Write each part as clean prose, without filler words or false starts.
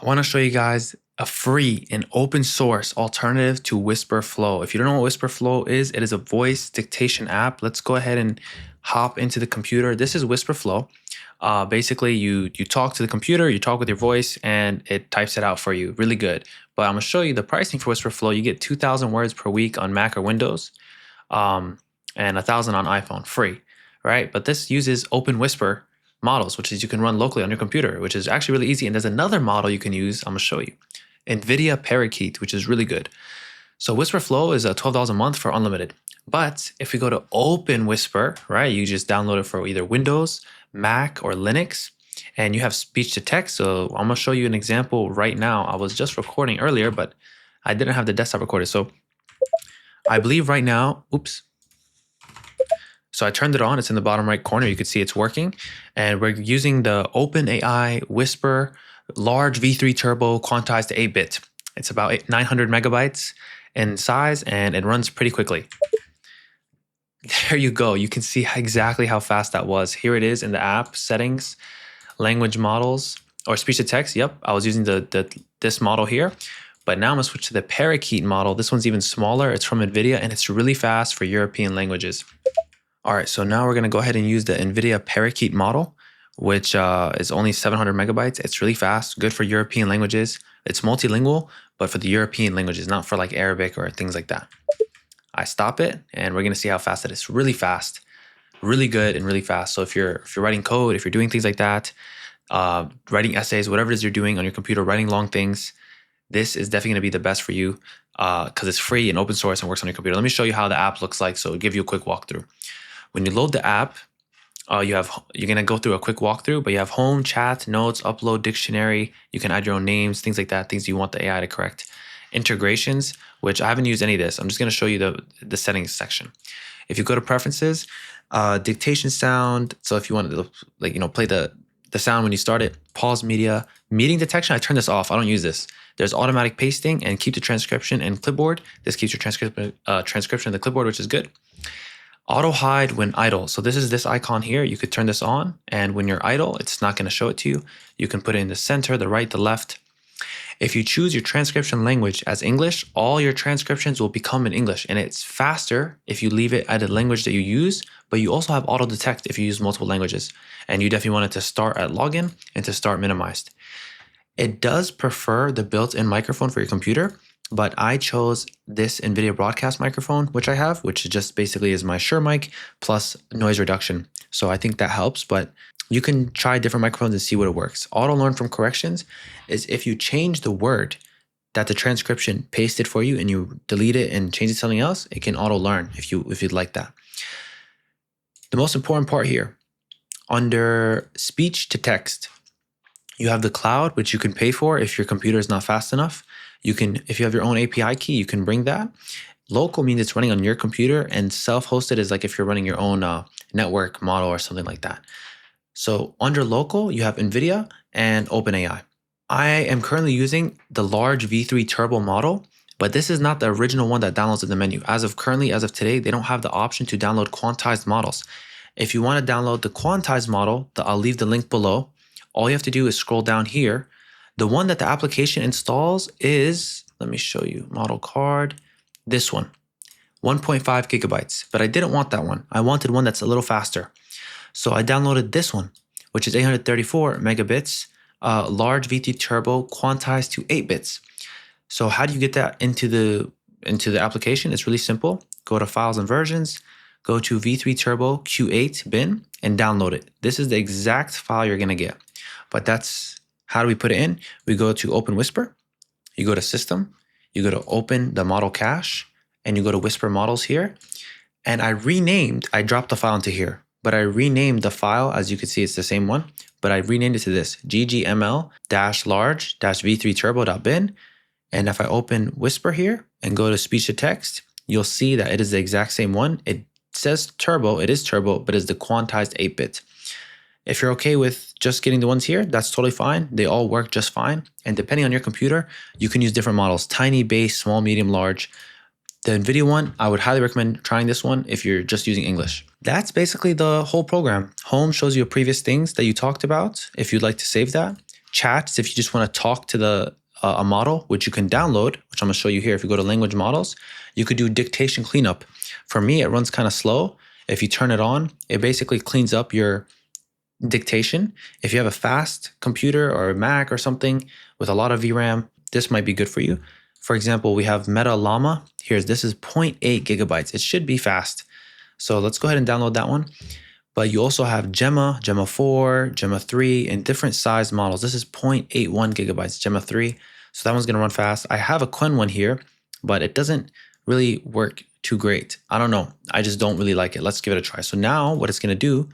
I want to show you guys a free and open source alternative to WhisperFlow. If you don't know what WhisperFlow is, it is a voice dictation app. Let's go ahead and hop into the computer. This is WhisperFlow. Basically, you talk to the computer, you talk with your voice, and it types it out for you. Really good. But I'm going to show you the pricing for WhisperFlow. You get 2,000 words per week on Mac or Windows, and 1,000 on iPhone, free, right? But this uses OpenWhisper models, which is you can run locally on your computer, which is actually really easy. And there's another model you can use. I'm gonna show you. NVIDIA Parakeet, which is really good. So WhisperFlow is $12 a month for unlimited. But if we go to OpenWhisper, right, you just download it for either Windows, Mac, or Linux, and you have speech to text. So I'm gonna show you an example right now. I was just recording earlier, but I didn't have the desktop recorded. So I believe right now, oops. So I turned it on, it's in the bottom right corner. You can see it's working. And we're using the OpenAI Whisper large V3 Turbo quantized 8-bit. It's about 900 megabytes in size and it runs pretty quickly. There you go. You can see exactly how fast that was. Here it is in the app, settings, language models, or speech to text. Yep, I was using this model here. But now I'm gonna switch to the Parakeet model. This one's even smaller. It's from NVIDIA and it's really fast for European languages. All right, so now we're gonna go ahead and use the NVIDIA Parakeet model, which is only 700 megabytes. It's really fast, good for European languages. It's multilingual, but for the European languages, not for like Arabic or things like that. I stop it and we're gonna see how fast it is. Really fast, really good and really fast. So if you're writing code, if you're doing things like that, writing essays, whatever it is you're doing on your computer, writing long things, this is definitely gonna be the best for you because it's free and open source and works on your computer. Let me show you how the app looks like, so I'll give you a quick walkthrough. When you load the app, you're gonna go through a quick walkthrough, but you have home, chat, notes, upload, dictionary. You can add your own names, things like that, things you want the AI to correct. Integrations, which I haven't used any of this. I'm just gonna show you the settings section. If you go to preferences, dictation sound. So if you want to play the sound when you start it, pause media, meeting detection. I turn this off. I don't use this. There's automatic pasting and keep the transcription and clipboard. This keeps your transcription in the clipboard, which is good. Auto hide when idle. So this is this icon here. You could turn this on and when you're idle, it's not going to show it to you. You can put it in the center, the right, the left. If you choose your transcription language as English, all your transcriptions will become in English and it's faster if you leave it at a language that you use, but you also have auto detect if you use multiple languages and you definitely want it to start at login and to start minimized. It does prefer the built-in microphone for your computer, but I chose this NVIDIA broadcast microphone, which I have, which just basically is my Shure mic plus noise reduction. So I think that helps, but you can try different microphones and see what it works. Auto learn from corrections is if you change the word that the transcription pasted for you and you delete it and change it to something else, it can auto learn if you'd like that. The most important part here, under speech to text, you have the cloud, which you can pay for if your computer is not fast enough. You can, if you have your own API key, you can bring that. Local means it's running on your computer, and self-hosted is like if you're running your own network model or something like that. So under local, you have NVIDIA and OpenAI. I am currently using the large V3 Turbo model, but this is not the original one that downloads in the menu. As of today, they don't have the option to download quantized models. If you want to download the quantized model, I'll leave the link below. All you have to do is scroll down here. The one that the application installs is, let me show you, model card, this one, 1.5 gigabytes, but I didn't want that one. I wanted one that's a little faster. So I downloaded this one, which is 834 megabits, large V3 Turbo quantized to 8 bits. So how do you get that into the application? It's really simple. Go to Files and Versions, go to V3 Turbo Q8 bin and download it. This is the exact file you're gonna get, but how do we put it in? We go to OpenWhisper, you go to System, you go to Open the Model Cache, and you go to Whisper Models here. And I dropped the file into here, but I renamed the file. As you can see, it's the same one, but I renamed it to this, ggml-large-v3turbo.bin. And if I open Whisper here and go to speech to text, you'll see that it is the exact same one. It says turbo, it is turbo, but it's the quantized 8-bit. If you're okay with just getting the ones here, that's totally fine. They all work just fine. And depending on your computer, you can use different models, tiny, base, small, medium, large. The NVIDIA one, I would highly recommend trying this one if you're just using English. That's basically the whole program. Home shows you previous things that you talked about, if you'd like to save that. chats if you just want to talk to the a model, which you can download, which I'm going to show you here. If you go to language models, you could do dictation cleanup. For me, it runs kind of slow. If you turn it on, it basically cleans up your dictation. If you have a fast computer or a Mac or something with a lot of VRAM, this might be good for you. For example, we have Meta Llama. This is 0.8 gigabytes. It should be fast. So let's go ahead and download that one. But you also have Gemma, Gemma 4, Gemma 3, and different size models. This is 0.81 gigabytes, Gemma 3. So that one's gonna run fast. I have a Quen one here, but it doesn't really work too great. I don't know. I just don't really like it. Let's give it a try. So now what it's gonna do,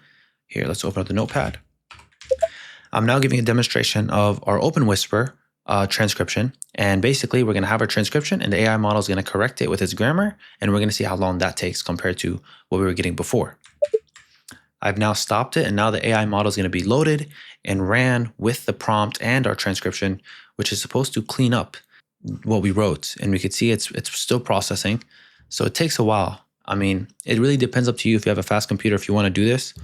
here, let's open up the notepad. I'm now giving a demonstration of our OpenWhisper transcription. And basically we're gonna have our transcription and the AI model is gonna correct it with its grammar. And we're gonna see how long that takes compared to what we were getting before. I've now stopped it, and now the AI model is going to be loaded and ran with the prompt and our transcription, which is supposed to clean up what we wrote. And we could see it's still processing. So it takes a while. I mean, it really depends up to you if you have a fast computer, if you want to do this.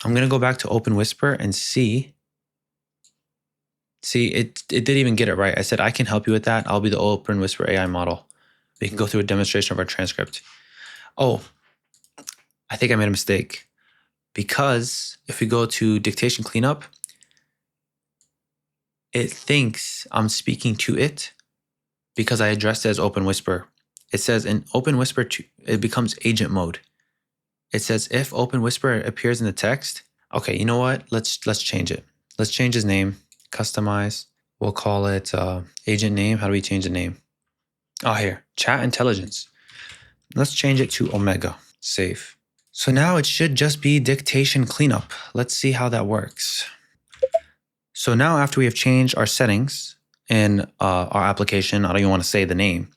I'm going to go back to OpenWhisper and see. See, it didn't even get it right. I said, I can help you with that. I'll be the OpenWhisper AI model. We can go through a demonstration of our transcript. Oh, I think I made a mistake, because if we go to dictation cleanup, it thinks I'm speaking to it because I addressed it as OpenWhisper. It says in OpenWhisper, it becomes agent mode. It says if OpenWhisper appears in the text. Okay, you know what? Let's change it. Let's change his name. Customize. We'll call it agent name. How do we change the name? Oh, here, chat intelligence. Let's change it to Omega. Save. So now it should just be dictation cleanup. Let's see how that works. So now after we have changed our settings in our application, I don't even want to say the name,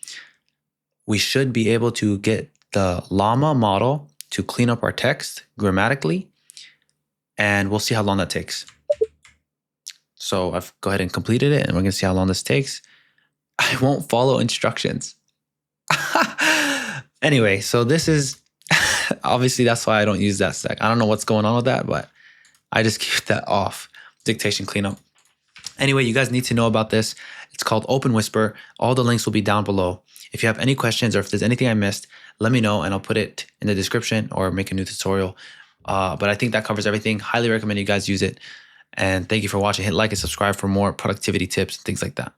we should be able to get the Llama model to clean up our text grammatically, and we'll see how long that takes. So I've go ahead and completed it, and we're going to see how long this takes. I won't follow instructions. Anyway, so this is obviously that's why I don't use that stack. I don't know what's going on with that, but I just keep that off. Dictation cleanup. Anyway, you guys need to know about this. It's called OpenWhisper. All the links will be down below. If you have any questions or if there's anything I missed, let me know and I'll put it in the description or make a new tutorial. But I think that covers everything. Highly recommend you guys use it. And thank you for watching. Hit like and subscribe for more productivity tips and things like that.